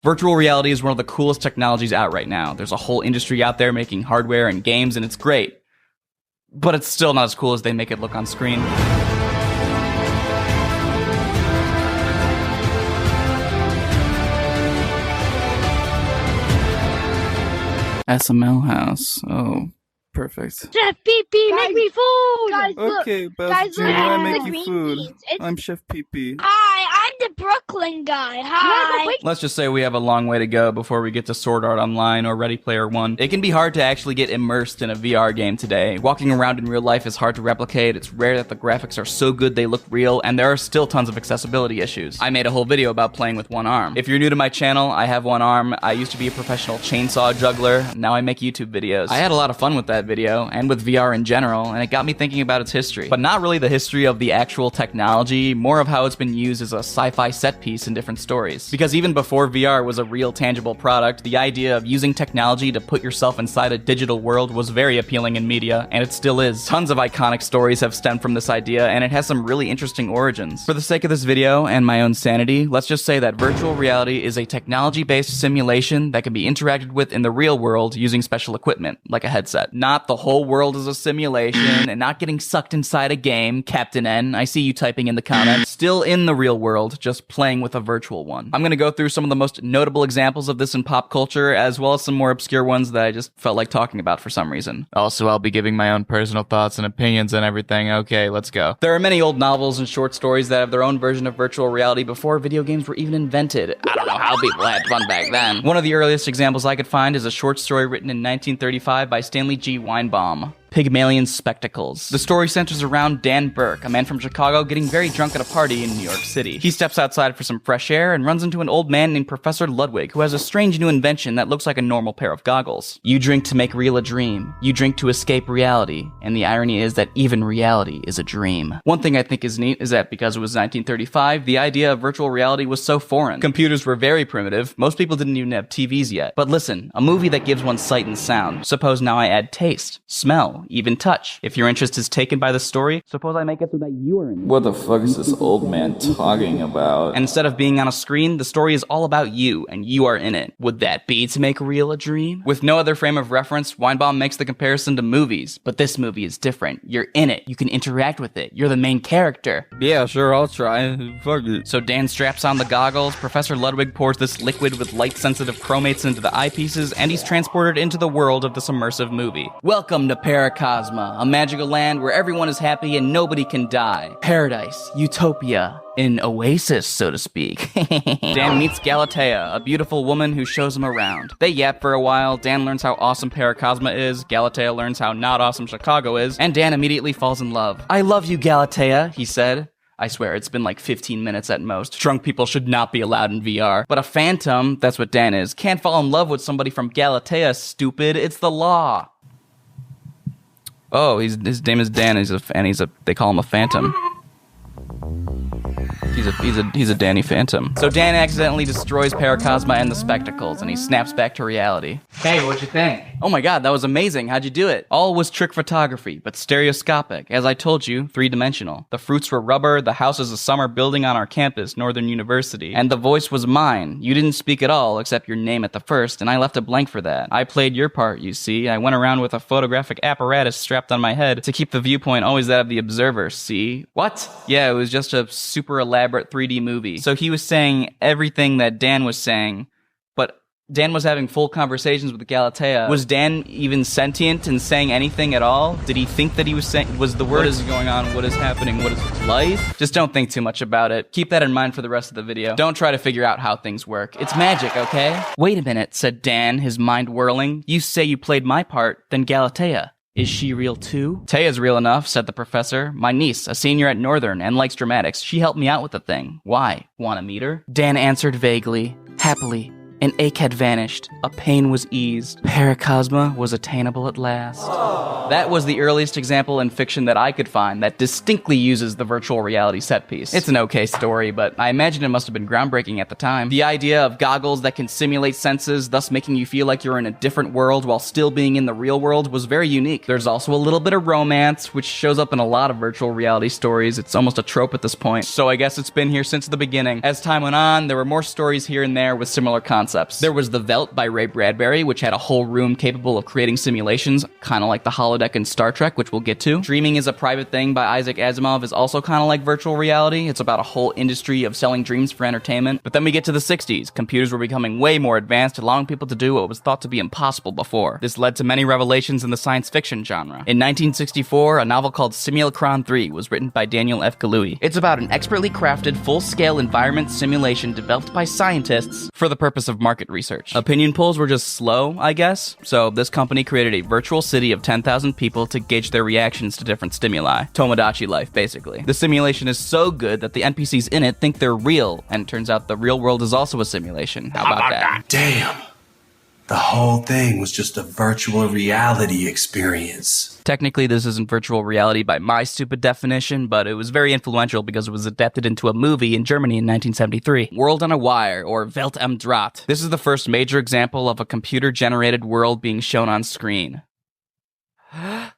Virtual reality is one of the coolest technologies out right now. There's a whole industry out there making hardware and games, and it's great. But it's still not as cool as they make it look on screen. SML house. Oh, perfect. Chef Pee-Pee, make me food! Guys, look. Okay, Guys, Buzz Junior, I look. make you Green food. beans. It's- I'm Chef Pee-Pee. Hi, I'm the Brooklyn guy. Hi. Let's just say we have a long way to go before we get to Sword Art Online or Ready Player One. It can be hard to actually get immersed in a VR game today. Walking around in real life is hard to replicate. It's rare that the graphics are so good they look real, and there are still tons of accessibility issues. I made a whole video about playing with one arm. If you're new to my channel, I have one arm. I used to be a professional chainsaw juggler. Now I make YouTube videos. I had a lot of fun with that video, and with VR in general, and it got me thinking about its history. But not really the history of the actual technology, more of how it's been used as a sci-fi set piece in different stories. Because even before VR was a real tangible product, the idea of using technology to put yourself inside a digital world was very appealing in media, and it still is. Tons of iconic stories have stemmed from this idea, and it has some really interesting origins. For the sake of this video and my own sanity, let's just say that virtual reality is a technology-based simulation that can be interacted with in the real world using special equipment, like a headset. Not the whole world is a simulation, and not getting sucked inside a game, Captain N. I see you typing in the comments. Still in the real world, just playing with a virtual one. I'm gonna go through some of the most notable examples of this in pop culture, as well as some more obscure ones that I just felt like talking about for some reason. Also, I'll be giving my own personal thoughts and opinions and everything. Okay, let's go. There are many old novels and short stories that have their own version of virtual reality before video games were even invented. I don't know how people had fun back then. One of the earliest examples I could find is a short story written in 1935 by Stanley G. Weinbaum. Pygmalion Spectacles. The story centers around Dan Burke, a man from Chicago getting very drunk at a party in New York City. He steps outside for some fresh air and runs into an old man named Professor Ludwig, who has a strange new invention that looks like a normal pair of goggles. You drink to make real a dream. You drink to escape reality. And the irony is that even reality is a dream. One thing I think is neat is that because it was 1935, the idea of virtual reality was so foreign. Computers were very primitive. Most people didn't even have TVs yet. But listen, a movie that gives one sight and sound. Suppose now I add taste, smell, even touch. If your interest is taken by the story, suppose I make it so that you are in it. What the fuck is this old man talking about? And instead of being on a screen, the story is all about you, and you are in it. Would that be to make real a dream? With no other frame of reference, Weinbaum makes the comparison to movies, but this movie is different. You're in it. You can interact with it. You're the main character. Yeah, sure, I'll try. Fuck it. So Dan straps on the goggles, Professor Ludwig pours this liquid with light-sensitive chromates into the eyepieces, and he's transported into the world of this immersive movie. Welcome to Paracosma, a magical land where everyone is happy and nobody can die. Paradise, utopia, an oasis, so to speak. Dan meets Galatea, a beautiful woman who shows him around. They yap for a while, Dan learns how awesome Paracosma is, Galatea learns how not awesome Chicago is, and Dan immediately falls in love. I love you, Galatea, he said. I swear, it's been like 15 minutes at most. Drunk people should not be allowed in VR. But a phantom, that's what Dan is, can't fall in love with somebody from Galatea, stupid. It's the law. Oh, his name is Dan, they call him a phantom. He's a Danny Phantom. So Dan accidentally destroys Paracosma and the spectacles, and he snaps back to reality. Hey, what'd you think? Oh my god, that was amazing. How'd you do it? All was trick photography, but stereoscopic. As I told you, three-dimensional. The fruits were rubber, the house is a summer building on our campus, Northern University. And the voice was mine. You didn't speak at all, except your name at the first, and I left a blank for that. I played your part, you see. I went around with a photographic apparatus strapped on my head to keep the viewpoint always that of the observer, see? What? Yeah, it was just a super elaborate 3D movie. So he was saying everything that Dan was saying, but Dan was having full conversations with Galatea. Was Dan even sentient and saying anything at all? Did he think that he was saying, was the word, what is going on, what is happening, what is life? Just don't think too much about it. Keep that in mind for the rest of the video. Don't try to figure out how things work. It's magic, okay? Wait a minute, said Dan, his mind whirling. You say you played my part, then Galatea. Is she real too? Taya's real enough, said the professor. My niece, a senior at Northern and likes dramatics. She helped me out with the thing. Why? Wanna meet her? Dan answered vaguely, happily. An ache had vanished. A pain was eased. Paracosma was attainable at last. That was the earliest example in fiction that I could find that distinctly uses the virtual reality set piece. It's an okay story, but I imagine it must have been groundbreaking at the time. The idea of goggles that can simulate senses, thus making you feel like you're in a different world while still being in the real world, was very unique. There's also a little bit of romance, which shows up in a lot of virtual reality stories. It's almost a trope at this point. So I guess it's been here since the beginning. As time went on, there were more stories here and there with similar concepts. concepts. There was the Velt by Ray Bradbury, which had a whole room capable of creating simulations, kind of like the holodeck in Star Trek, which we'll get to. Dreaming is a Private Thing by Isaac Asimov is also kind of like virtual reality. It's about a whole industry of selling dreams for entertainment. But then we get to the 60s. Computers were becoming way more advanced, allowing people to do what was thought to be impossible before. This led to many revelations in the science fiction genre. In 1964, a novel called Simulacron 3 was written by Daniel F. Kaluuya. It's about an expertly crafted, full-scale environment simulation developed by scientists for the purpose of market research. Opinion polls were just slow, I guess, so this company created a virtual city of 10,000 people to gauge their reactions to different stimuli. Tomodachi life, basically. The simulation is so good that the NPCs in it think they're real, and it turns out the real world is also a simulation. How about that? Damn. The whole thing was just a virtual reality experience. Technically, this isn't virtual reality by my stupid definition, but it was very influential because it was adapted into a movie in Germany in 1973. World on a Wire, or Welt am Draht. This is the first major example of a computer-generated world being shown on screen.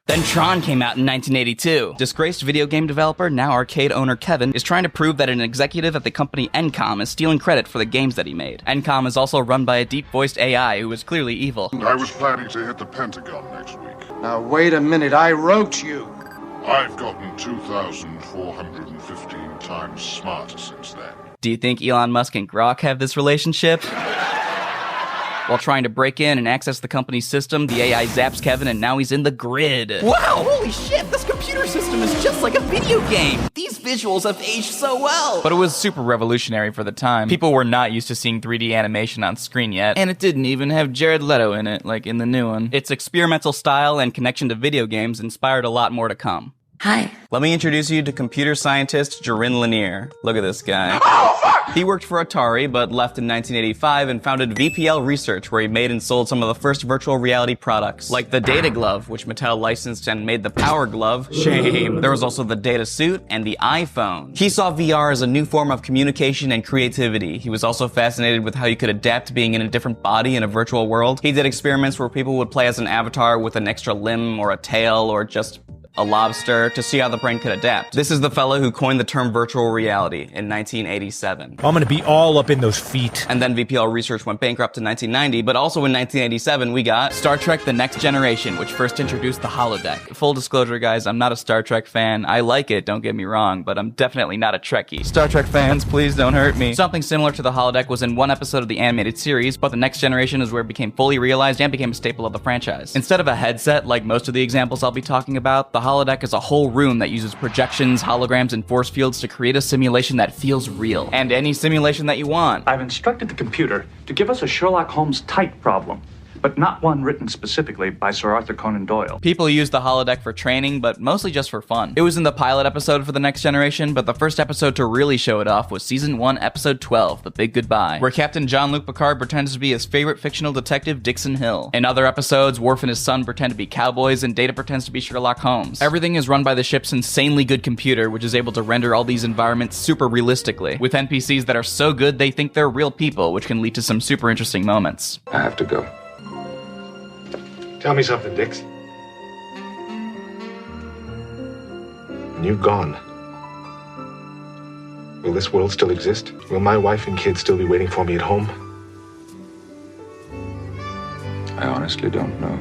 Then Tron came out in 1982. Disgraced video game developer, now arcade owner Kevin, is trying to prove that an executive at the company Encom is stealing credit for the games that he made. Encom is also run by a deep-voiced AI who is clearly evil. I was planning to hit the Pentagon next week. Now wait a minute, I wrote you. I've gotten 2,415 times smarter since then. Do you think Elon Musk and Grok have this relationship? While trying to break in and access the company's system, the AI zaps Kevin and now he's in the grid. Wow, holy shit, this computer system is just like a video game. These visuals have aged so well. But it was super revolutionary for the time. People were not used to seeing 3D animation on screen yet, and it didn't even have Jared Leto in it, like in the new one. Its experimental style and connection to video games inspired a lot more to come. Hi. Let me introduce you to computer scientist Jarin Lanier. Look at this guy. He worked for Atari, but left in 1985 and founded VPL Research, where he made and sold some of the first virtual reality products, like the Data Glove, which Mattel licensed and made the Power Glove. Shame. There was also the Data Suit and the iPhone. He saw VR as a new form of communication and creativity. He was also fascinated with how you could adapt to being in a different body in a virtual world. He did experiments where people would play as an avatar with an extra limb or a tail or just a lobster to see how the brain could adapt. This is the fellow who coined the term virtual reality in 1987. I'm gonna be all up in those feet. And then VPL Research went bankrupt in 1990, but also in 1987 we got Star Trek The Next Generation, which first introduced the holodeck. Full disclosure, guys, I'm not a Star Trek fan. I like it, don't get me wrong, but I'm definitely not a Trekkie. Star Trek fans, please don't hurt me. Something similar to the holodeck was in one episode of the animated series, but The Next Generation is where it became fully realized and became a staple of the franchise. Instead of a headset, like most of the examples I'll be talking about, the holodeck is a whole room that uses projections, holograms, and force fields to create a simulation that feels real. And any simulation that you want. I've instructed the computer to give us a Sherlock Holmes type problem, but not one written specifically by Sir Arthur Conan Doyle. People use the holodeck for training, but mostly just for fun. It was in the pilot episode for The Next Generation, but the first episode to really show it off was Season 1, Episode 12, The Big Goodbye, where Captain Jean-Luc Picard pretends to be his favorite fictional detective, Dixon Hill. In other episodes, Worf and his son pretend to be cowboys, and Data pretends to be Sherlock Holmes. Everything is run by the ship's insanely good computer, which is able to render all these environments super realistically, with NPCs that are so good they think they're real people, which can lead to some super interesting moments. I have to go. Tell me something, Dix. When you're gone, will this world still exist? Will my wife and kids still be waiting for me at home? I honestly don't know.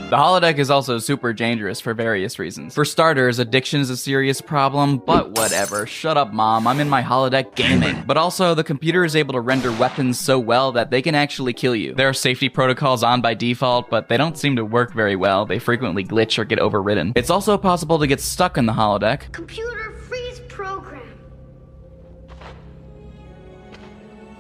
The holodeck is also super dangerous for various reasons. For starters, addiction is a serious problem, but whatever. Shut up, Mom. I'm in my holodeck gaming. But also, the computer is able to render weapons so well that they can actually kill you. There are safety protocols on by default, but they don't seem to work very well. They frequently glitch or get overridden. It's also possible to get stuck in the holodeck. Computer freeze program.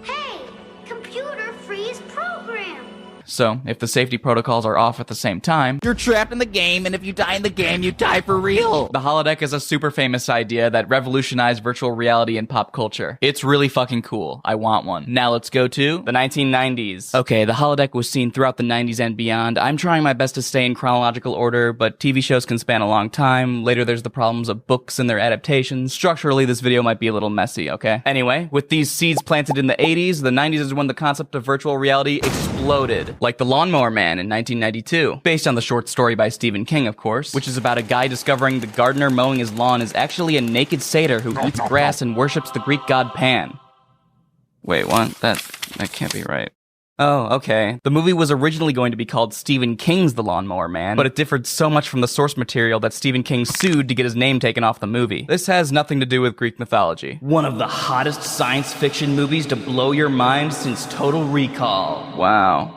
Hey, computer freeze program. So, if the safety protocols are off at the same time, you're trapped in the game, and if you die in the game, you die for real! The holodeck is a super famous idea that revolutionized virtual reality in pop culture. It's really fucking cool. I want one. Now let's go to the 1990s. Okay, the holodeck was seen throughout the 90s and beyond. I'm trying my best to stay in chronological order, but TV shows can span a long time. Later there's the problems of books and their adaptations. Structurally, this video might be a little messy, okay? Anyway, with these seeds planted in the 80s, the 90s is when the concept of virtual reality exploded. Like The Lawnmower Man in 1992, based on the short story by Stephen King, of course, which is about a guy discovering the gardener mowing his lawn is actually a naked satyr who eats grass and worships the Greek god Pan. Wait, what? That can't be right. Oh, okay. The movie was originally going to be called Stephen King's The Lawnmower Man, but it differed so much from the source material that Stephen King sued to get his name taken off the movie. This has nothing to do with Greek mythology. One of the hottest science fiction movies to blow your mind since Total Recall. Wow.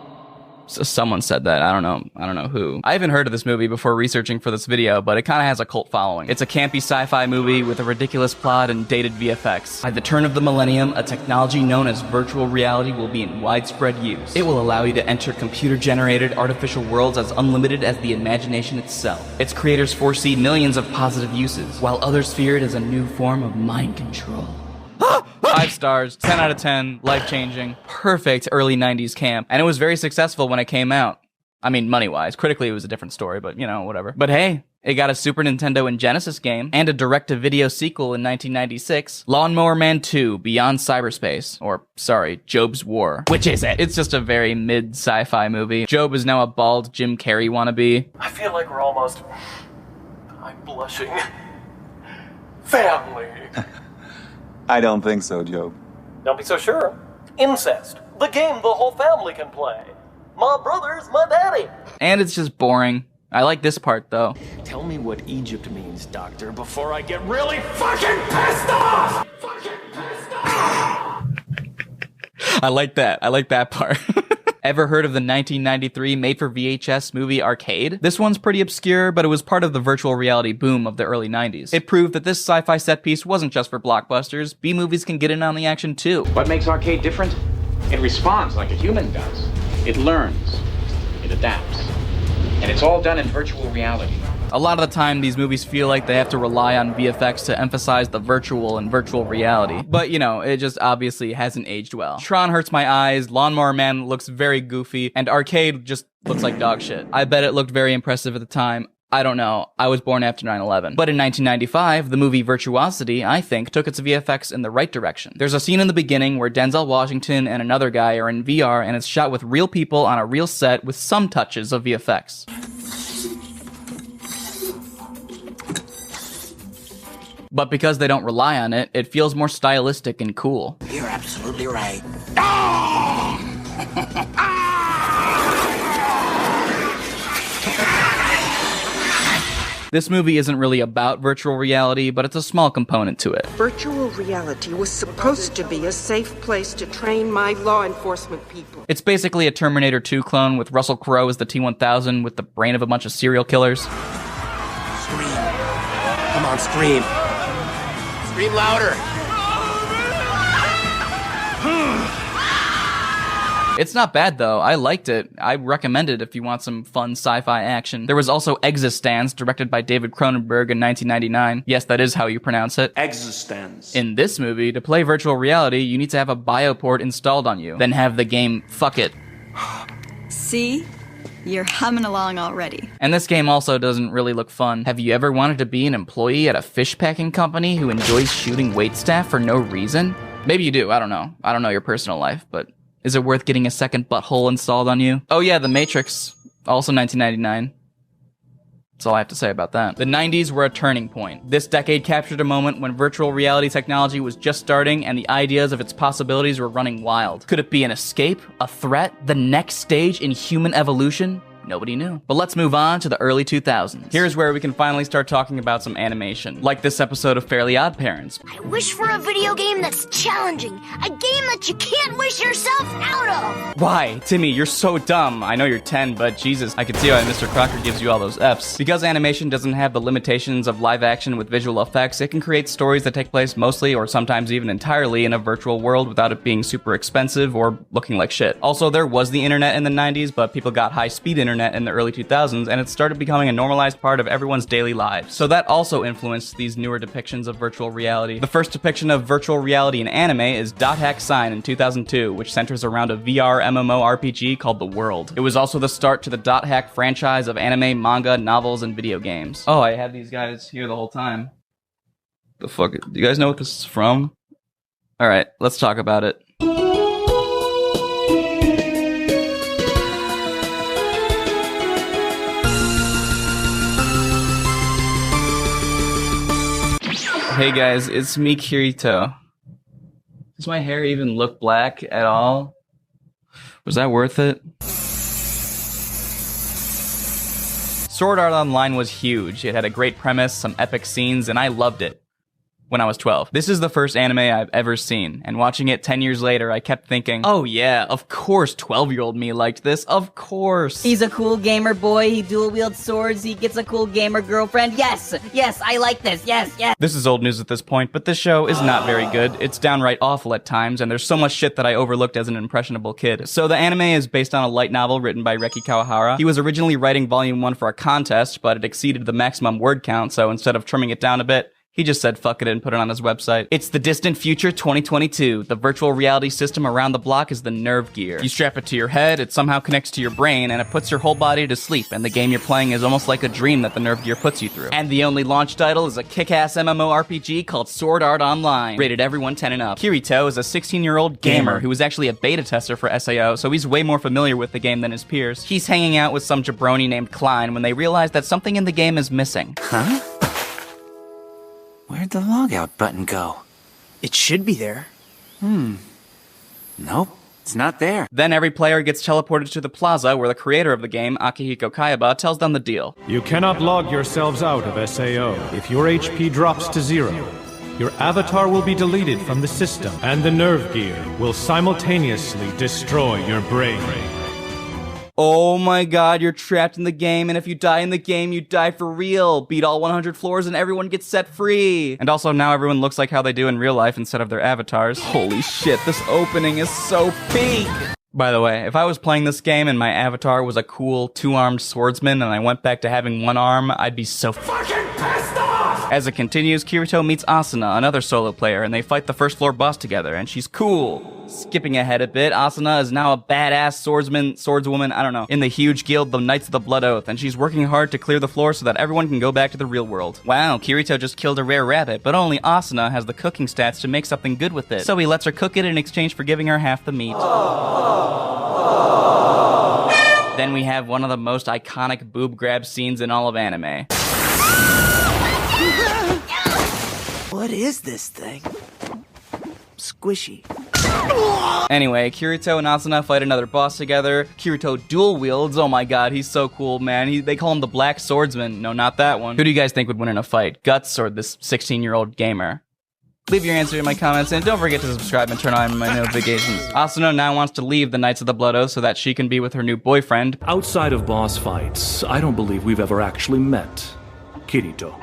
So someone said that. I don't know who. I haven't heard of this movie before researching for this video, but it kind of has a cult following. It's a campy sci-fi movie with a ridiculous plot and dated VFX. By the turn of the millennium, a technology known as virtual reality will be in widespread use. It will allow you to enter computer-generated artificial worlds as unlimited as the imagination itself. Its creators foresee millions of positive uses, while others fear it as a new form of mind control. 5 stars, 10 out of 10, life-changing, perfect early 90s camp, and it was very successful when it came out. I mean, money-wise. Critically, it was a different story, but, you know, whatever. But hey, it got a Super Nintendo and Genesis game, and a direct-to-video sequel in 1996, Lawnmower Man 2, Beyond Cyberspace, or, sorry, Job's War. Which is it? It's just a very mid-sci-fi movie. Job is now a bald Jim Carrey wannabe. I feel like we're almost... I'm blushing. Family. I don't think so, Job. Don't be so sure. Incest. The game the whole family can play. My brother's my daddy. And it's just boring. I like this part, though. Tell me what Egypt means, Doctor, before I get really fucking pissed off! I like that. I like that part. Ever heard of the 1993 made-for-VHS movie Arcade? This one's pretty obscure, but it was part of the virtual reality boom of the early 90s. It proved that this sci-fi set piece wasn't just for blockbusters. B-movies can get in on the action too. What makes Arcade different? It responds like a human does. It learns. It adapts. And it's all done in virtual reality. A lot of the time, these movies feel like they have to rely on VFX to emphasize the virtual and virtual reality. But, you know, it just obviously hasn't aged well. Tron hurts my eyes, Lawnmower Man looks very goofy, and Arcade just looks like dog shit. I bet it looked very impressive at the time. I don't know. I was born after 9/11. But in 1995, the movie Virtuosity, I think, took its VFX in the right direction. There's a scene in the beginning where Denzel Washington and another guy are in VR, and it's shot with real people on a real set with some touches of VFX. But because they don't rely on it, it feels more stylistic and cool. You're absolutely right. This movie isn't really about virtual reality, but it's a small component to it. Virtual reality was supposed to be a safe place to train my law enforcement people. It's basically a Terminator 2 clone with Russell Crowe as the T-1000 with the brain of a bunch of serial killers. Scream. Come on, scream. Scream louder. It's not bad, though. I liked it. I recommend it if you want some fun sci-fi action. There was also Existence, directed by David Cronenberg in 1999. Yes, that is how you pronounce it. Existence. In this movie, to play virtual reality, you need to have a bioport installed on you, then have the game fuck it. See? You're humming along already. And this game also doesn't really look fun. Have you ever wanted to be an employee at a fish packing company who enjoys shooting waitstaff for no reason? Maybe you do, I don't know. I don't know your personal life, but is it worth getting a second butthole installed on you? Oh yeah, The Matrix, also 1999. That's all I have to say about that. The 90s were a turning point. This decade captured a moment when virtual reality technology was just starting and the ideas of its possibilities were running wild. Could it be an escape? A threat? The next stage in human evolution? Nobody knew. But let's move on to the early 2000s. Here's where we can finally start talking about some animation, like this episode of Fairly Odd Parents. I wish for a video game that's challenging, a game that you can't wish yourself out of. Why? Timmy, you're so dumb. I know you're 10, but Jesus, I can see why Mr. Crocker gives you all those Fs. Because animation doesn't have the limitations of live action with visual effects, it can create stories that take place mostly or sometimes even entirely in a virtual world without it being super expensive or looking like shit. Also, there was the internet in the 90s, but people got high-speed internet in the early 2000s, and it started becoming a normalized part of everyone's daily lives. So that also influenced these newer depictions of virtual reality. The first depiction of virtual reality in anime is Dot Hack Sign in 2002, which centers around a VR MMORPG called The World. It was also the start to the Dot Hack franchise of anime, manga, novels, and video games. Oh, I had these guys here the whole time. The fuck? Do you guys know what this is from? Alright, let's talk about it. Hey guys, it's me, Kirito. Does my hair even look black at all? Was that worth it? Sword Art Online was huge. It had a great premise, some epic scenes, and I loved it. When I was 12. This is the first anime I've ever seen, and watching it 10 years later, I kept thinking, oh yeah, of course 12-year-old me liked this, of course. He's a cool gamer boy, he dual-wields swords, he gets a cool gamer girlfriend. Yes, I like this, yes. This is old news at this point, but this show is not very good. It's downright awful at times, and there's so much shit that I overlooked as an impressionable kid. So the anime is based on a light novel written by Reki Kawahara. He was originally writing volume 1 for a contest, but it exceeded the maximum word count, so instead of trimming it down a bit, he just said fuck it and put it on his website. It's the distant future 2022. The virtual reality system around the block is the Nerve Gear. You strap it to your head, it somehow connects to your brain, and it puts your whole body to sleep, and the game you're playing is almost like a dream that the Nerve Gear puts you through. And the only launch title is a kick-ass MMORPG called Sword Art Online. Rated everyone 10 and up. Kirito is a 16-year-old gamer who was actually a beta tester for SAO, so he's way more familiar with the game than his peers. He's hanging out with some jabroni named Klein when they realize that something in the game is missing. Huh? Where'd the logout button go? It should be there. Nope, it's not there. Then every player gets teleported to the plaza where the creator of the game, Akihiko Kayaba, tells them the deal. You cannot log yourselves out of SAO. If your HP drops to 0, your avatar will be deleted from the system, and the Nerve Gear will simultaneously destroy your brain. Oh my god, you're trapped in the game, and if you die in the game, you die for real. Beat all 100 floors and everyone gets set free. And also now everyone looks like how they do in real life instead of their avatars. Holy shit, this opening is so peak! By the way, if I was playing this game and my avatar was a cool two-armed swordsman and I went back to having one arm, I'd be so fucking pissed off! As it continues, Kirito meets Asuna, another solo player, and they fight the first floor boss together, and she's cool. Skipping ahead a bit, Asuna is now a badass swordswoman, I don't know, in the huge guild, the Knights of the Blood Oath, and she's working hard to clear the floor so that everyone can go back to the real world. Wow, Kirito just killed a rare rabbit, but only Asuna has the cooking stats to make something good with it, so he lets her cook it in exchange for giving her half the meat. Then we have one of the most iconic boob grab scenes in all of anime. What is this thing? Squishy. Anyway, Kirito and Asuna fight another boss together. Kirito dual wields. Oh my god, he's so cool, man. They call him the Black Swordsman. No, not that one. Who do you guys think would win in a fight? Guts or this 16-year-old gamer? Leave your answer in my comments, and don't forget to subscribe and turn on my notifications. Asuna now wants to leave the Knights of the Blood Oath so that she can be with her new boyfriend. Outside of boss fights, I don't believe we've ever actually met. Kirito.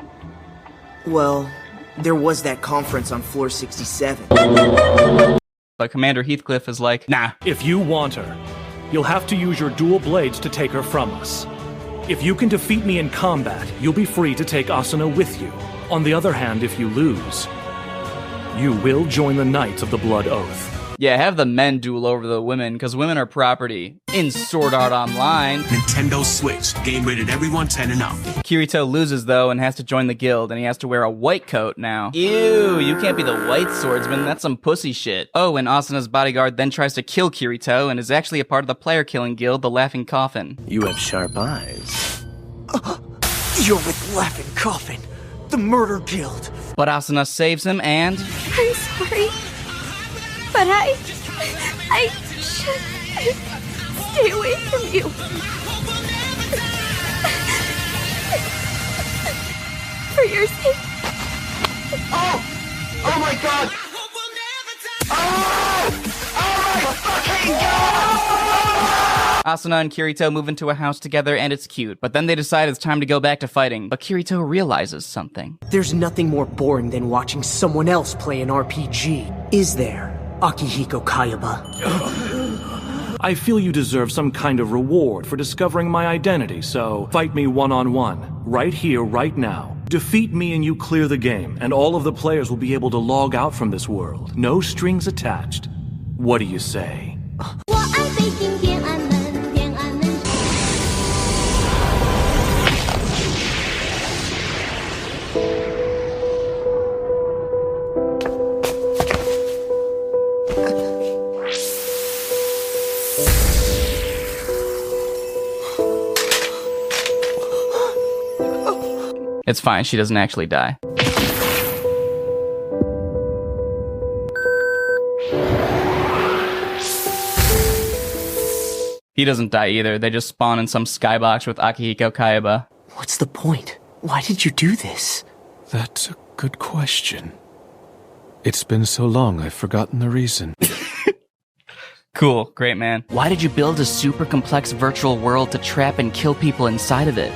Well, there was that conference on floor 67. But Commander Heathcliff is like, nah. If you want her, you'll have to use your dual blades to take her from us. If you can defeat me in combat, you'll be free to take Asuna with you. On the other hand, if you lose, you will join the Knights of the Blood Oath. Yeah, have the men duel over the women, because women are property. In Sword Art Online. Nintendo Switch. Game rated everyone 10 and up. Kirito loses, though, and has to join the guild, and he has to wear a white coat now. Ew, you can't be the white swordsman. That's some pussy shit. Oh, and Asuna's bodyguard then tries to kill Kirito, and is actually a part of the player-killing guild, the Laughing Coffin. You have sharp eyes. You're with Laughing Coffin, the murder guild. But Asuna saves him, and... I'm sorry, but I should stay away from you. For your sake. Oh my god! Oh my fucking god! Asuna and Kirito move into a house together, and it's cute. But then they decide it's time to go back to fighting. But Kirito realizes something. There's nothing more boring than watching someone else play an RPG. Is there, Akihiko Kayaba? I feel you deserve some kind of reward for discovering my identity, so fight me one-on-one, right here, right now. Defeat me and you clear the game, and all of the players will be able to log out from this world. No strings attached. What do you say? It's fine, she doesn't actually die. He doesn't die either. They just spawn in some skybox with Akihiko Kaiba. What's the point? Why did you do this? That's a good question. It's been so long, I've forgotten the reason. Cool, great man. Why did you build a super complex virtual world to trap and kill people inside of it?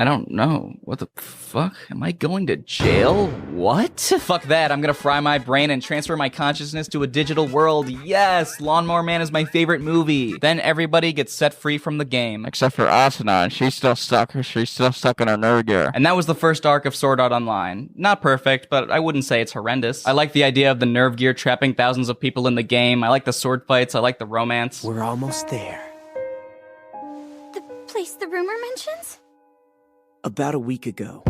I don't know. What the fuck? Am I going to jail? What? Fuck that. I'm gonna fry my brain and transfer my consciousness to a digital world. Yes! Lawnmower Man is my favorite movie. Then everybody gets set free from the game. Except for Asuna, and she's still stuck in her nerd gear. And that was the first arc of Sword Art Online. Not perfect, but I wouldn't say it's horrendous. I like the idea of the nerve gear trapping thousands of people in the game. I like the sword fights. I like the romance. We're almost there. The place the rumor mentions? About a week ago.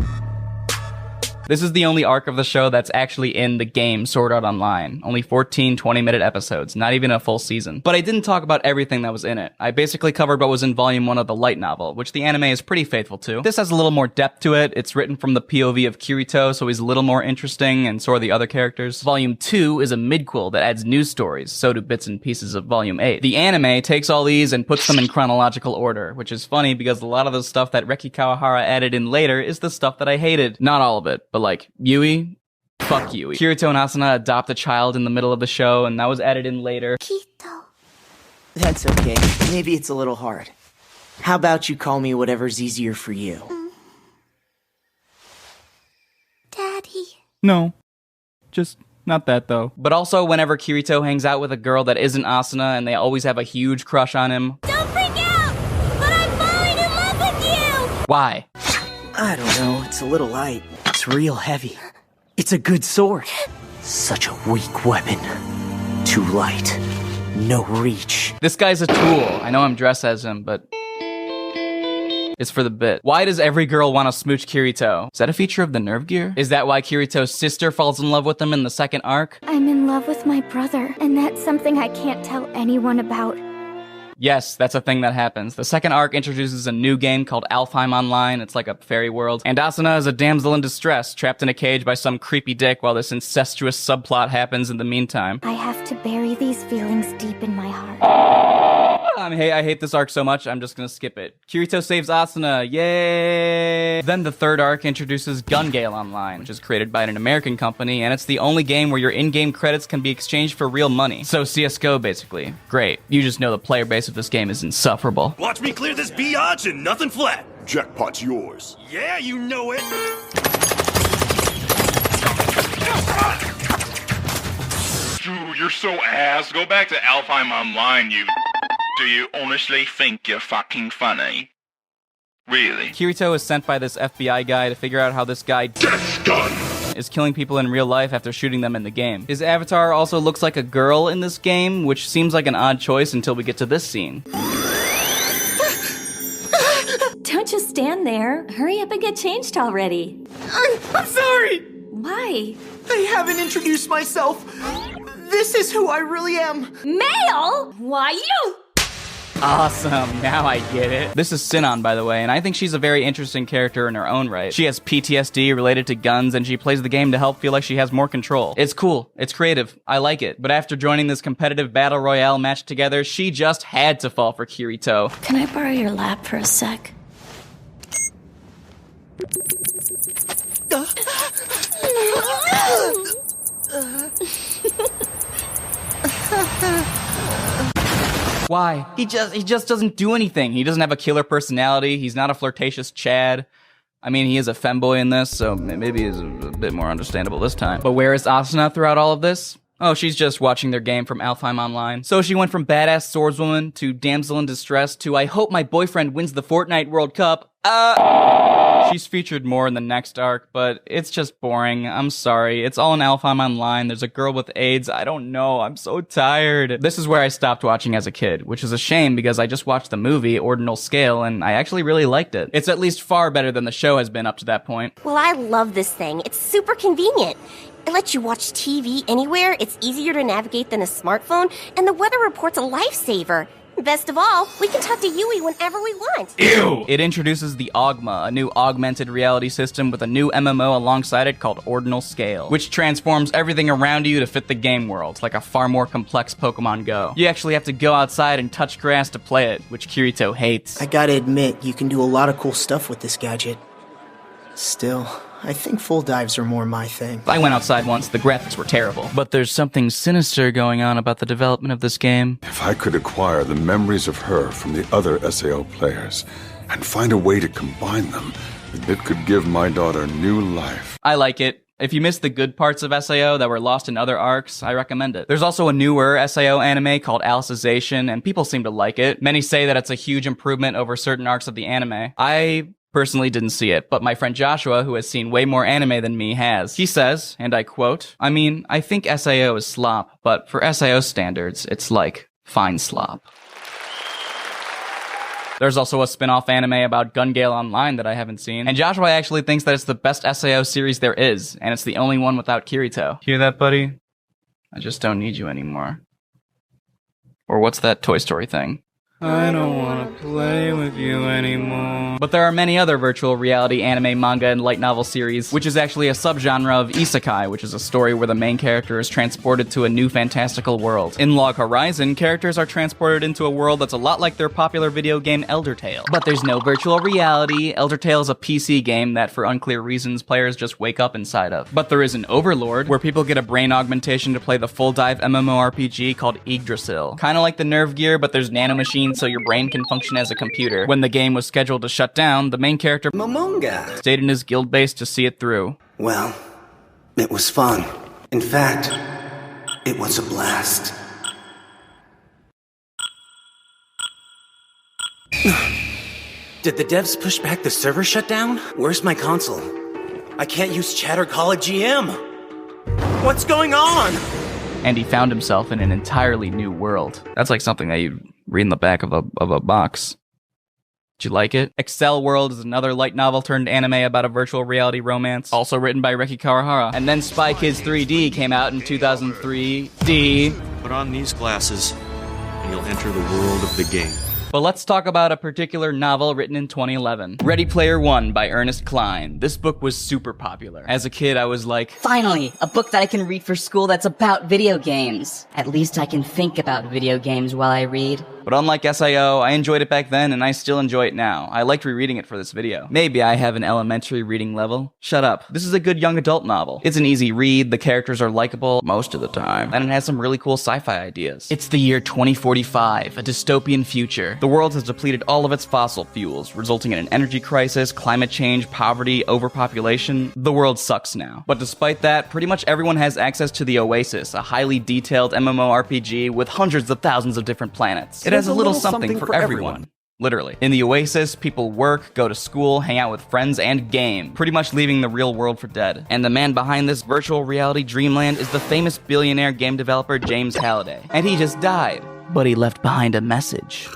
This is the only arc of the show that's actually in the game Sword Art Online. Only 14 20-minute episodes, not even a full season. But I didn't talk about everything that was in it. I basically covered what was in Volume 1 of the light novel, which the anime is pretty faithful to. This has a little more depth to it. It's written from the POV of Kirito, so he's a little more interesting, and so are the other characters. Volume 2 is a midquel that adds news stories, so do bits and pieces of Volume 8. The anime takes all these and puts them in chronological order, which is funny because a lot of the stuff that Reki Kawahara added in later is the stuff that I hated. Not all of it, but like Yui, fuck Yui. Kirito and Asuna adopt a child in the middle of the show, and that was added in later. Kito. That's okay. Maybe it's a little hard. How about you call me whatever's easier for you? Daddy. No. Just not that, though. But also, whenever Kirito hangs out with a girl that isn't Asuna, and they always have a huge crush on him. Don't freak out! But I'm falling in love with you! Why? I don't know. It's a little light. It's real heavy. It's a good sword. Such a weak weapon. Too light. No reach. This guy's a tool. I know I'm dressed as him, but it's for the bit. Why does every girl want to smooch Kirito? Is that a feature of the nerve gear? Is that why Kirito's sister falls in love with him in the second arc? I'm in love with my brother, and that's something I can't tell anyone about. Yes, that's a thing that happens. The second arc introduces a new game called Alfheim Online. It's like a fairy world. And Asuna is a damsel in distress, trapped in a cage by some creepy dick while this incestuous subplot happens in the meantime. I have to bury these feelings deep in my heart. I hate this arc so much, I'm just gonna skip it. Kirito saves Asuna, yay! Then the third arc introduces Gun Gale Online, which is created by an American company, and it's the only game where your in-game credits can be exchanged for real money. So CSGO, basically. Great. You just know the player base of this game is insufferable. Watch me clear this biatch and nothing flat. Jackpot's yours. Yeah, you know it. Dude, you're so ass. Go back to Alfheim Online, you. Do you honestly think you're fucking funny? Really? Kirito is sent by this FBI guy to figure out how this guy Death Gun is killing people in real life after shooting them in the game. His avatar also looks like a girl in this game, which seems like an odd choice until we get to this scene. Don't just stand there. Hurry up and get changed already. I'm sorry! Why? I haven't introduced myself. This is who I really am. Male? Why you? Awesome, now I get it. This is Sinon, by the way, and I think she's a very interesting character in her own right. She has PTSD related to guns, and she plays the game to help feel like she has more control. It's cool, it's creative, I like it. But after joining this competitive battle royale match together, she just had to fall for Kirito. Can I borrow your lap for a sec? Why? He just doesn't do anything. He doesn't have a killer personality. He's not a flirtatious Chad. I mean, he is a femboy in this, so maybe he's a bit more understandable this time. But where is Asuna throughout all of this? Oh, she's just watching their game from Alfheim Online. So she went from badass swordswoman to damsel in distress to I hope my boyfriend wins the Fortnite World Cup. She's featured more in the next arc, but it's just boring. I'm sorry. It's all in Alfheim Online. There's a girl with AIDS. I don't know. I'm so tired. This is where I stopped watching as a kid, which is a shame because I just watched the movie, Ordinal Scale, and I actually really liked it. It's at least far better than the show has been up to that point. Well, I love this thing. It's super convenient. It lets you watch TV anywhere. It's easier to navigate than a smartphone, and the weather report's a lifesaver. Best of all, we can talk to Yui whenever we want. Ew! It introduces the Augma, a new augmented reality system with a new MMO alongside it called Ordinal Scale, which transforms everything around you to fit the game world, like a far more complex Pokemon Go. You actually have to go outside and touch grass to play it, which Kirito hates. I gotta admit, you can do a lot of cool stuff with this gadget. Still, I think full dives are more my thing. I went outside once, the graphics were terrible. But there's something sinister going on about the development of this game. If I could acquire the memories of her from the other SAO players and find a way to combine them, it could give my daughter new life. I like it. If you missed the good parts of SAO that were lost in other arcs, I recommend it. There's also a newer SAO anime called Alicization, and people seem to like it. Many say that it's a huge improvement over certain arcs of the anime. I personally didn't see it, but my friend Joshua, who has seen way more anime than me, has. He says, and I quote, "I mean, I think SAO is slop, but for SAO standards, it's like fine slop." There's also a spin-off anime about Gun Gale Online that I haven't seen, and Joshua actually thinks that it's the best SAO series there is, and it's the only one without Kirito. Hear that, buddy? I just don't need you anymore. Or what's that Toy Story thing? I don't want to play with you anymore. But there are many other virtual reality anime, manga, and light novel series, which is actually a subgenre of isekai, which is a story where the main character is transported to a new fantastical world. In Log Horizon, characters are transported into a world that's a lot like their popular video game Elder Tale. But there's no virtual reality. Elder Tale is a PC game that, for unclear reasons, players just wake up inside of. But there is an Overlord, where people get a brain augmentation to play the full-dive MMORPG called Yggdrasil. Kinda like the Nerve Gear, but there's nanomachines so your brain can function as a computer. When the game was scheduled to shut down, the main character Momonga stayed in his guild base to see it through. Well, it was fun. In fact, it was a blast. Did the devs push back the server shutdown? Where's my console? I can't use Chatter Call at GM. What's going on? And he found himself in an entirely new world. That's like something that you read in the back of a box. Did you like it? Excel World is another light novel turned anime about a virtual reality romance, also written by Reki Kawahara. And then Spy Kids 3D came out in 2003. Put on these glasses, and you'll enter the world of the game. But let's talk about a particular novel written in 2011. Ready Player One by Ernest Cline. This book was super popular. As a kid, I was like, finally, a book that I can read for school that's about video games. At least I can think about video games while I read. But unlike SIO, I enjoyed it back then and I still enjoy it now. I liked rereading it for this video. Maybe I have an elementary reading level. Shut up. This is a good young adult novel. It's an easy read, the characters are likable most of the time, and it has some really cool sci-fi ideas. It's the year 2045, a dystopian future. The world has depleted all of its fossil fuels, resulting in an energy crisis, climate change, poverty, overpopulation. The world sucks now. But despite that, pretty much everyone has access to the Oasis, a highly detailed MMORPG with hundreds of thousands of different planets. It has a little something for everyone. Literally. In the Oasis, people work, go to school, hang out with friends, and game, pretty much leaving the real world for dead. And the man behind this virtual reality dreamland is the famous billionaire game developer James Halliday. And he just died. But he left behind a message.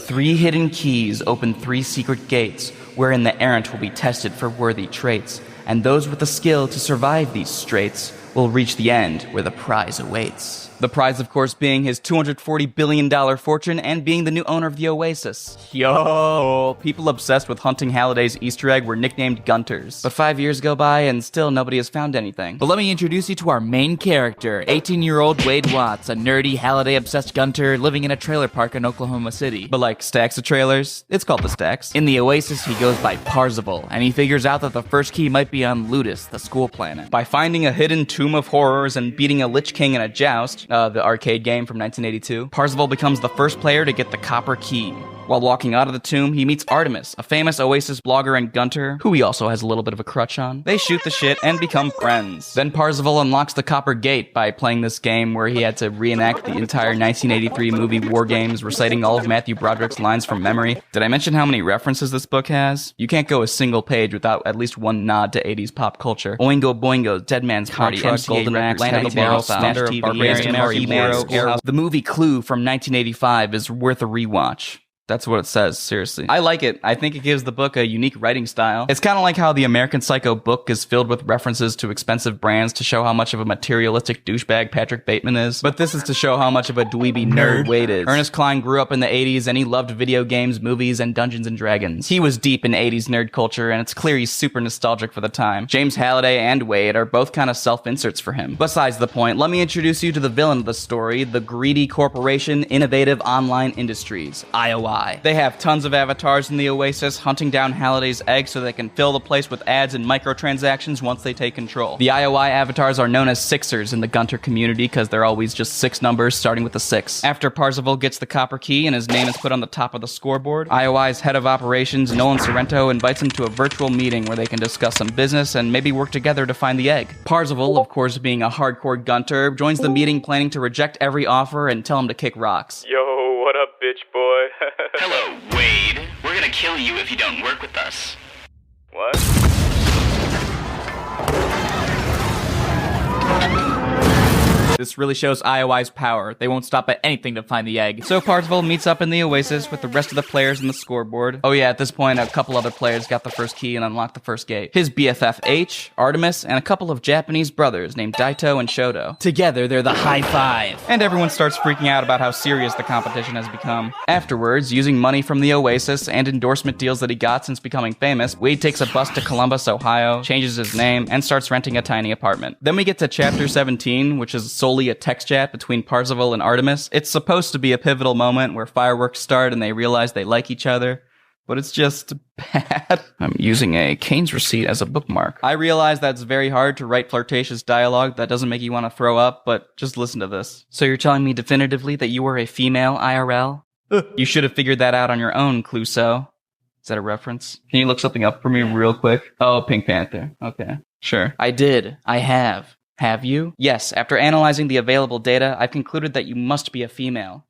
3 hidden keys open 3 secret gates, wherein the errant will be tested for worthy traits, and those with the skill to survive these straits will reach the end where the prize awaits. The prize, of course, being his $240 billion fortune and being the new owner of the Oasis. Yo! People obsessed with hunting Halliday's Easter egg were nicknamed Gunters. But 5 years go by and still nobody has found anything. But let me introduce you to our main character, 18-year-old Wade Watts, a nerdy Halliday-obsessed Gunter living in a trailer park in Oklahoma City. But like stacks of trailers, it's called the Stacks. In the Oasis, he goes by Parzival, and he figures out that the first key might be on Ludus, the school planet. By finding a hidden tomb of horrors and beating a Lich King in a joust, the arcade game from 1982, Parzival becomes the first player to get the copper key. While walking out of the tomb, he meets Artemis, a famous Oasis blogger and Gunter, who he also has a little bit of a crutch on. They shoot the shit and become friends. Then Parzival unlocks the Copper Gate by playing this game where he had to reenact the entire 1983 movie War Games, reciting all of Matthew Broderick's lines from memory. Did I mention how many references this book has? You can't go a single page without at least one nod to 80s pop culture. Oingo Boingo, Dead Man's Party, Golden Axe, Land of the Barrel, Smash TV, The movie Clue from 1985 is worth a rewatch. That's what it says, seriously. I like it. I think it gives the book a unique writing style. It's kind of like how the American Psycho book is filled with references to expensive brands to show how much of a materialistic douchebag Patrick Bateman is. But this is to show how much of a dweeby nerd Wade is. Ernest Cline grew up in the 80s and he loved video games, movies, and Dungeons and Dragons. He was deep in 80s nerd culture and it's clear he's super nostalgic for the time. James Halliday and Wade are both kind of self-inserts for him. Besides the point, let me introduce you to the villain of the story, the greedy corporation Innovative Online Industries, IOI. They have tons of avatars in the Oasis, hunting down Halliday's egg so they can fill the place with ads and microtransactions once they take control. The IOI avatars are known as Sixers in the Gunter community because they're always just 6 numbers starting with a 6. After Parzival gets the copper key and his name is put on the top of the scoreboard, IOI's head of operations, Nolan Sorrento, invites him to a virtual meeting where they can discuss some business and maybe work together to find the egg. Parzival, of course being a hardcore Gunter, joins the meeting planning to reject every offer and tell him to kick rocks. Yo, what up, bitch boy? Hello, Wade. We're gonna kill you if you don't work with us. What? This really shows IOI's power. They won't stop at anything to find the egg. So Parzival meets up in the Oasis with the rest of the players in the scoreboard. Oh yeah, at this point, a couple other players got the first key and unlocked the first gate. His BFF H, Artemis, and a couple of Japanese brothers named Daito and Shoto. Together, they're the High Five. And everyone starts freaking out about how serious the competition has become. Afterwards, using money from the Oasis and endorsement deals that he got since becoming famous, Wade takes a bus to Columbus, Ohio, changes his name, and starts renting a tiny apartment. Then we get to chapter 17, which is solely a text chat between Parzival and Artemis. It's supposed to be a pivotal moment where fireworks start and they realize they like each other, but it's just bad. I'm using a Kane's receipt as a bookmark. I realize that's very hard to write flirtatious dialogue that doesn't make you want to throw up, but just listen to this. So you're telling me definitively that you were a female IRL? You should have figured that out on your own, Clouseau. Is that a reference? Can you look something up for me real quick? Oh, Pink Panther. Okay. Sure. I did. I have. Have you? Yes, after analyzing the available data, I've concluded that you must be a female.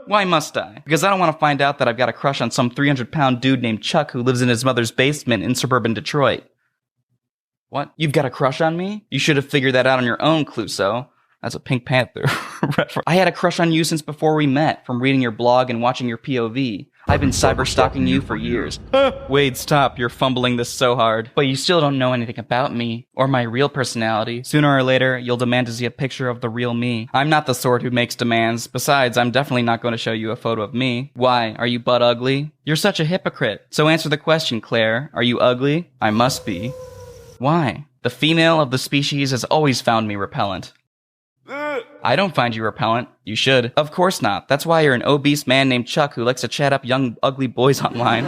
Why must I? Because I don't want to find out that I've got a crush on some 300-pound dude named Chuck who lives in his mother's basement in suburban Detroit. What? You've got a crush on me? You should have figured that out on your own, Clouseau. That's a Pink Panther reference. I had a crush on you since before we met, from reading your blog and watching your POV. I've been cyber-stalking you for years. Wade, stop. You're fumbling this so hard. But you still don't know anything about me, or my real personality. Sooner or later, you'll demand to see a picture of the real me. I'm not the sort who makes demands. Besides, I'm definitely not going to show you a photo of me. Why? Are you butt ugly? You're such a hypocrite. So answer the question, Claire. Are you ugly? I must be. Why? The female of the species has always found me repellent. I don't find you repellent. You should. Of course not. That's why you're an obese man named Chuck who likes to chat up young, ugly boys online.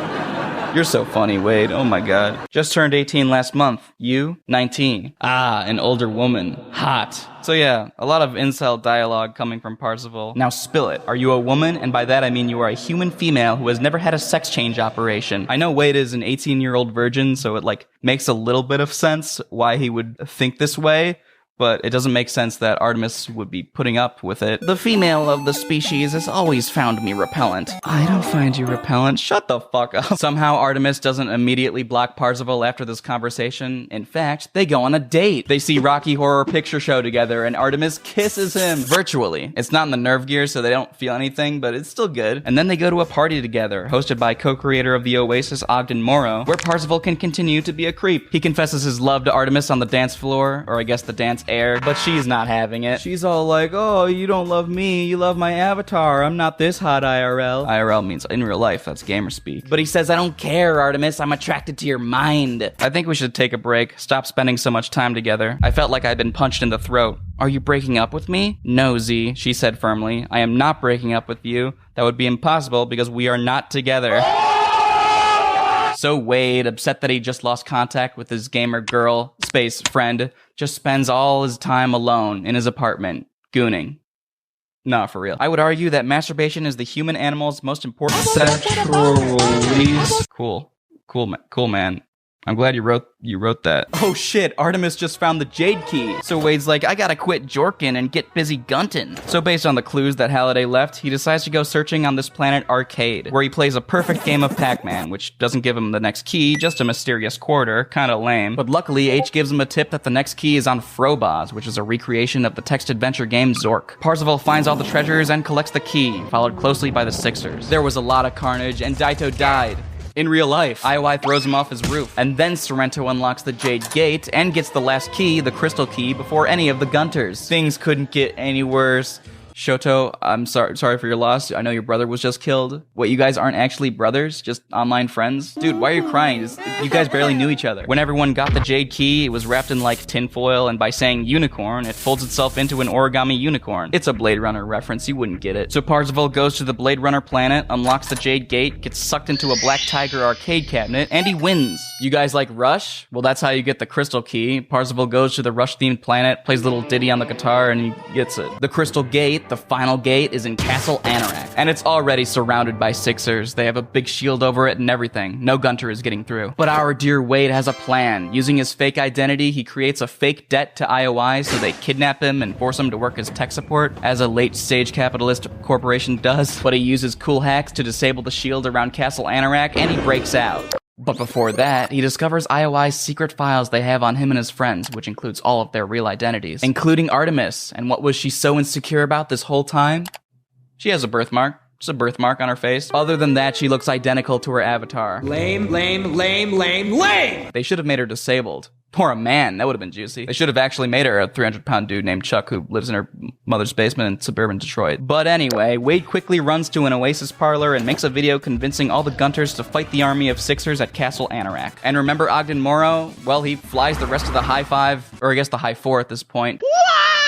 You're so funny, Wade. Oh my god. Just turned 18 last month. You? 19. Ah, an older woman. Hot. So yeah, a lot of incel dialogue coming from Parzival. Now spill it. Are you a woman? And by that I mean you are a human female who has never had a sex change operation. I know Wade is an 18-year-old virgin, so it makes a little bit of sense why he would think this way. But it doesn't make sense that Artemis would be putting up with it. The female of the species has always found me repellent. I don't find you repellent. Shut the fuck up. Somehow Artemis doesn't immediately block Parzival after this conversation. In fact, they go on a date. They see Rocky Horror Picture Show together and Artemis kisses him. Virtually. It's not in the nerve gear, so they don't feel anything, but it's still good. And then they go to a party together, hosted by co-creator of the Oasis, Ogden Morrow, where Parzival can continue to be a creep. He confesses his love to Artemis on the dance floor, or I guess the dance air, but she's not having it. She's all like, oh, you don't love me, you love my avatar, I'm not this hot IRL. IRL means in real life, that's gamer speak. But he says, I don't care, Artemis, I'm attracted to your mind. I think we should take a break, stop spending so much time together. I felt like I'd been punched in the throat. Are you breaking up with me? No, Z, she said firmly. I am not breaking up with you. That would be impossible because we are not together. So Wade, upset that he just lost contact with his gamer girl, space friend, just spends all his time alone in his apartment, gooning. No, for real. I would argue that masturbation is the human animal's most important sexual release. Cool, man. I'm glad you wrote that. Oh shit, Artemis just found the Jade Key. So Wade's like, I gotta quit jorkin' and get busy guntin'. So based on the clues that Halliday left, he decides to go searching on this planet Arcade, where he plays a perfect game of Pac-Man, which doesn't give him the next key, just a mysterious quarter, kinda lame. But luckily, H gives him a tip that the next key is on Frobos, which is a recreation of the text-adventure game Zork. Parzival finds all the treasures and collects the key, followed closely by the Sixers. There was a lot of carnage, and Daito died. In real life, IOI throws him off his roof, and then Sorrento unlocks the Jade Gate and gets the last key, the Crystal Key, before any of the Gunters. Things couldn't get any worse. Shoto, I'm sorry for your loss. I know your brother was just killed. What, you guys aren't actually brothers? Just online friends? Dude, why are you crying? You guys barely knew each other. When everyone got the Jade Key, it was wrapped in like tinfoil, and by saying unicorn, it folds itself into an origami unicorn. It's a Blade Runner reference, you wouldn't get it. So Parzival goes to the Blade Runner planet, unlocks the Jade Gate, gets sucked into a Black Tiger arcade cabinet, and he wins. You guys like Rush? Well, that's how you get the Crystal Key. Parzival goes to the Rush-themed planet, plays a little ditty on the guitar, and he gets it. The Crystal Gate, the final gate, is in Castle Anorak, and it's already surrounded by Sixers. They have a big shield over it and everything. No Gunter is getting through. But our dear Wade has a plan. Using his fake identity, he creates a fake debt to IOI so they kidnap him and force him to work as tech support, as a late-stage capitalist corporation does. But he uses cool hacks to disable the shield around Castle Anorak, and he breaks out. But before that, he discovers IOI's secret files they have on him and his friends, which includes all of their real identities, including Artemis. And what was she so insecure about this whole time? She has a birthmark. Just a birthmark on her face. Other than that, she looks identical to her avatar. Lame, lame, lame, lame, lame! They should have made her disabled. Or a man, that would have been juicy. They should have actually made her a 300-pound dude named Chuck who lives in her mother's basement in suburban Detroit. But anyway, Wade quickly runs to an Oasis parlor and makes a video convincing all the Gunters to fight the army of Sixers at Castle Anorak. And remember Ogden Morrow? Well, he flies the rest of the High Five, or I guess the High Four at this point,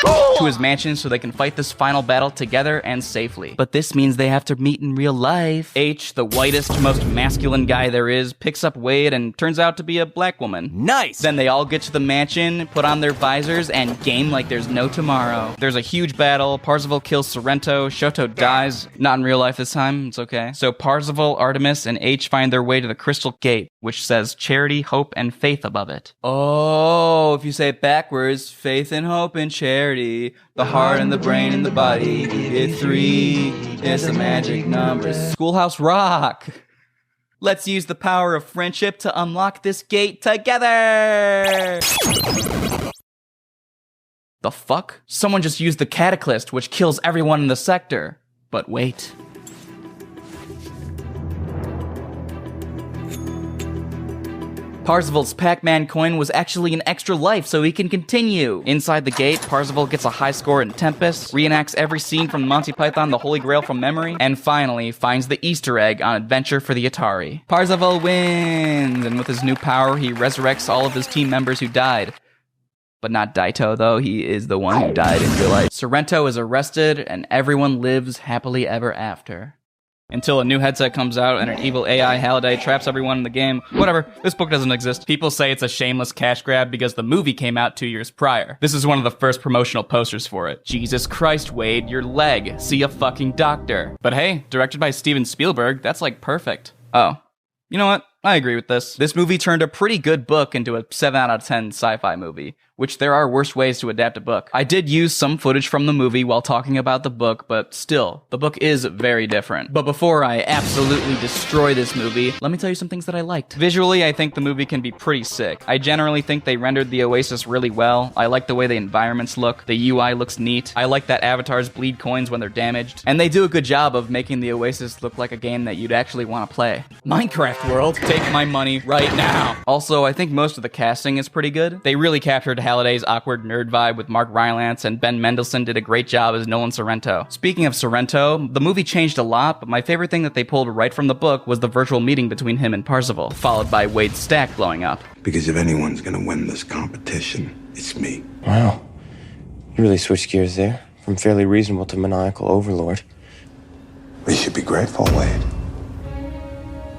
to his mansion so they can fight this final battle together and safely. But this means they have to meet in real life. H, the whitest, most masculine guy there is, picks up Wade and turns out to be a black woman. Nice! Then they all get to the mansion, put on their visors, and game like there's no tomorrow. There's a huge battle. Parzival kills Sorrento. Shoto dies. Not in real life this time. It's okay. So Parzival, Artemis, and H find their way to the Crystal Gate, which says charity, hope, and faith above it. Oh, if you say it backwards, faith and hope and charity, the heart and the brain and the body, it's 3, it's a magic number. Schoolhouse Rock! Let's use the power of friendship to unlock this gate together! The fuck? Someone just used the Cataclysm, which kills everyone in the sector. But wait. Parzival's Pac-Man coin was actually an extra life so he can continue. Inside the gate, Parzival gets a high score in Tempest, reenacts every scene from Monty Python The Holy Grail from memory, and finally finds the Easter egg on Adventure for the Atari. Parzival wins, and with his new power, he resurrects all of his team members who died. But not Daito, though. He is the one who died in real life. Sorrento is arrested, and everyone lives happily ever after. Until a new headset comes out and an evil AI Halliday traps everyone in the game. Whatever, this book doesn't exist. People say it's a shameless cash grab because the movie came out 2 years prior. This is one of the first promotional posters for it. Jesus Christ, Wade, your leg. See a fucking doctor. But hey, directed by Steven Spielberg, that's like perfect. Oh, you know what? I agree with this. This movie turned a pretty good book into a 7 out of 10 sci-fi movie, which there are worse ways to adapt a book. I did use some footage from the movie while talking about the book, but still, the book is very different. But before I absolutely destroy this movie, let me tell you some things that I liked. Visually, I think the movie can be pretty sick. I generally think they rendered the Oasis really well. I like the way the environments look. The UI looks neat. I like that avatars bleed coins when they're damaged. And they do a good job of making the Oasis look like a game that you'd actually want to play. Minecraft World, take my money right now. Also, I think most of the casting is pretty good. They really captured Halliday's awkward nerd vibe with Mark Rylance, and Ben Mendelsohn did a great job as Nolan Sorrento. Speaking of Sorrento, the movie changed a lot, but my favorite thing that they pulled right from the book was the virtual meeting between him and Parzival, followed by Wade's stack blowing up. Because if anyone's gonna win this competition, it's me. Wow. You really switched gears there. From fairly reasonable to maniacal overlord. We should be grateful, Wade.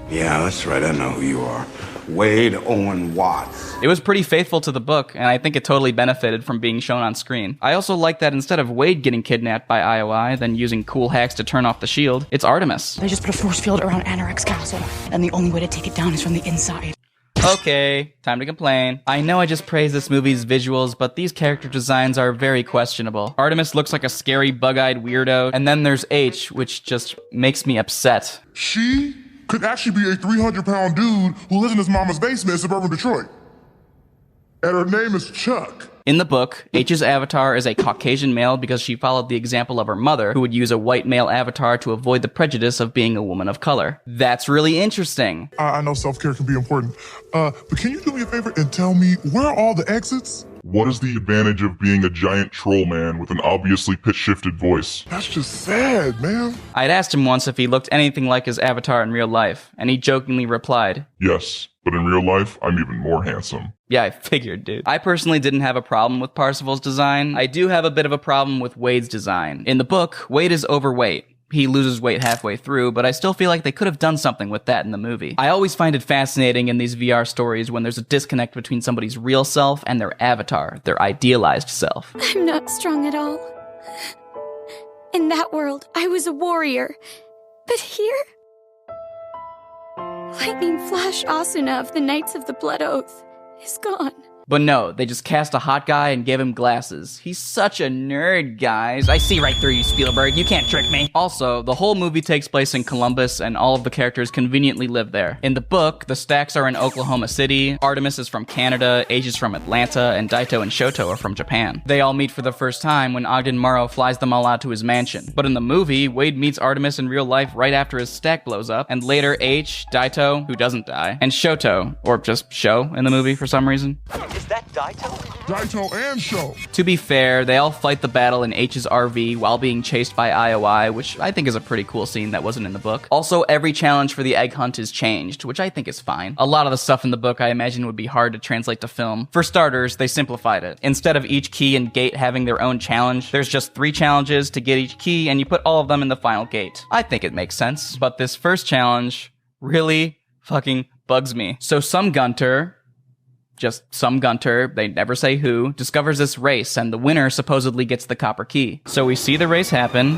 Yeah, that's right, I know who you are. Wade Owen Watts. It was pretty faithful to the book, and I think it totally benefited from being shown on screen. I also like that instead of Wade getting kidnapped by IOI, then using cool hacks to turn off the shield, it's Artemis. They just put a force field around Anorak's castle, and the only way to take it down is from the inside. Okay, time to complain. I know I just praised this movie's visuals, but these character designs are very questionable. Artemis looks like a scary, bug-eyed weirdo, and then there's H, which just makes me upset. She could actually be a 300-pound dude who lives in his mama's basement in suburban Detroit. And her name is Chuck. In the book, H's avatar is a Caucasian male because she followed the example of her mother, who would use a white male avatar to avoid the prejudice of being a woman of color. That's really interesting. I know self-care can be important, but can you do me a favor and tell me, where are all the exits? What is the advantage of being a giant troll man with an obviously pitch-shifted voice? That's just sad, man. I'd asked him once if he looked anything like his avatar in real life, and he jokingly replied, Yes, but in real life, I'm even more handsome. Yeah, I figured, dude. I personally didn't have a problem with Parsifal's design. I do have a bit of a problem with Wade's design. In the book, Wade is overweight. He loses weight halfway through, but I still feel like they could have done something with that in the movie. I always find it fascinating in these VR stories when there's a disconnect between somebody's real self and their avatar, their idealized self. I'm not strong at all. In that world, I was a warrior. But here... Lightning Flash Asuna of the Knights of the Blood Oath is gone. But no, they just cast a hot guy and gave him glasses. He's such a nerd, guys. I see right through you, Spielberg. You can't trick me. Also, the whole movie takes place in Columbus, and all of the characters conveniently live there. In the book, the Stacks are in Oklahoma City, Artemis is from Canada, Age is from Atlanta, and Daito and Shoto are from Japan. They all meet for the first time when Ogden Morrow flies them all out to his mansion. But in the movie, Wade meets Artemis in real life right after his stack blows up, and later H, Daito, who doesn't die, and Shoto, or just Sho in the movie for some reason. Is that Daito? Daito and Sho. To be fair, they all fight the battle in H's RV while being chased by IOI, which I think is a pretty cool scene that wasn't in the book. Also, every challenge for the egg hunt is changed, which I think is fine. A lot of the stuff in the book I imagine would be hard to translate to film. For starters, they simplified it. Instead of each key and gate having their own challenge, there's just 3 challenges to get each key, and you put all of them in the final gate. I think it makes sense, but this first challenge really fucking bugs me. So some gunter, they never say who, discovers this race, and the winner supposedly gets the copper key. So we see the race happen,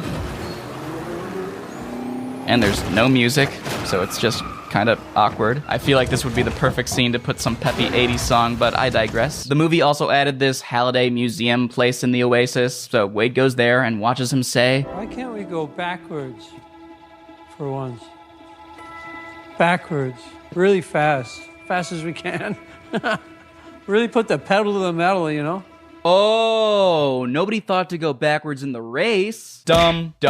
and there's no music, so it's just kind of awkward. I feel like this would be the perfect scene to put some peppy 80s song, but I digress. The movie also added this Halliday Museum place in the Oasis, so Wade goes there and watches him say, "Why can't we go backwards for once? Backwards, really fast as we can." Really put the pedal to the metal, you know? Oh, nobody thought to go backwards in the race. Dumb. The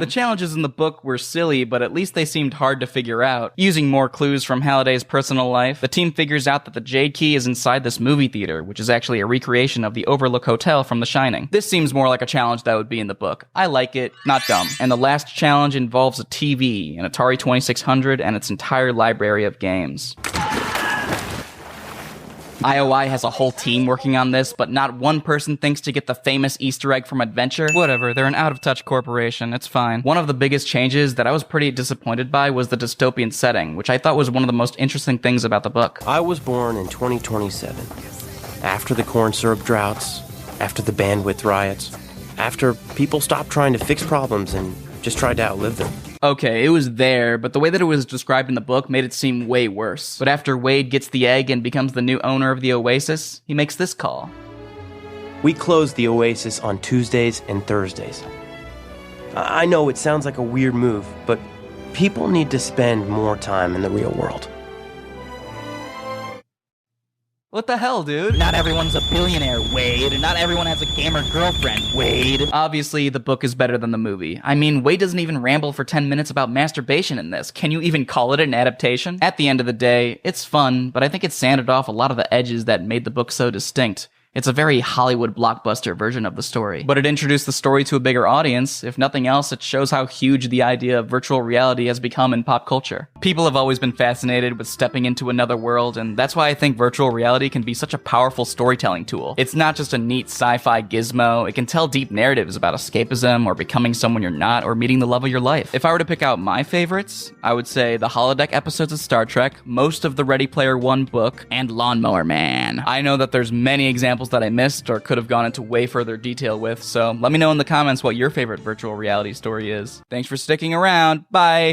challenges in the book were silly, but at least they seemed hard to figure out. Using more clues from Halliday's personal life, the team figures out that the Jade Key is inside this movie theater, which is actually a recreation of the Overlook Hotel from The Shining. This seems more like a challenge that would be in the book. I like it, not dumb. And the last challenge involves a TV, an Atari 2600, and its entire library of games. IOI has a whole team working on this, but not one person thinks to get the famous Easter egg from Adventure. Whatever, they're an out-of-touch corporation, it's fine. One of the biggest changes that I was pretty disappointed by was the dystopian setting, which I thought was one of the most interesting things about the book. I was born in 2027. After the corn syrup droughts, after the bandwidth riots, after people stopped trying to fix problems and just tried to outlive them. Okay, it was there, but the way that it was described in the book made it seem way worse. But after Wade gets the egg and becomes the new owner of the Oasis, he makes this call. We close the Oasis on Tuesdays and Thursdays. I know it sounds like a weird move, but people need to spend more time in the real world. What the hell, dude? Not everyone's a billionaire, Wade. Not everyone has a gamer girlfriend, Wade. Obviously, the book is better than the movie. I mean, Wade doesn't even ramble for 10 minutes about masturbation in this. Can you even call it an adaptation? At the end of the day, it's fun, but I think it sanded off a lot of the edges that made the book so distinct. It's a very Hollywood blockbuster version of the story. But it introduced the story to a bigger audience. If nothing else, it shows how huge the idea of virtual reality has become in pop culture. People have always been fascinated with stepping into another world, and that's why I think virtual reality can be such a powerful storytelling tool. It's not just a neat sci-fi gizmo, it can tell deep narratives about escapism, or becoming someone you're not, or meeting the love of your life. If I were to pick out my favorites, I would say the holodeck episodes of Star Trek, most of the Ready Player One book, and Lawnmower Man. I know that there's many examples that I missed or could have gone into way further detail with, so let me know in the comments what your favorite virtual reality story is. Thanks for sticking around. Bye!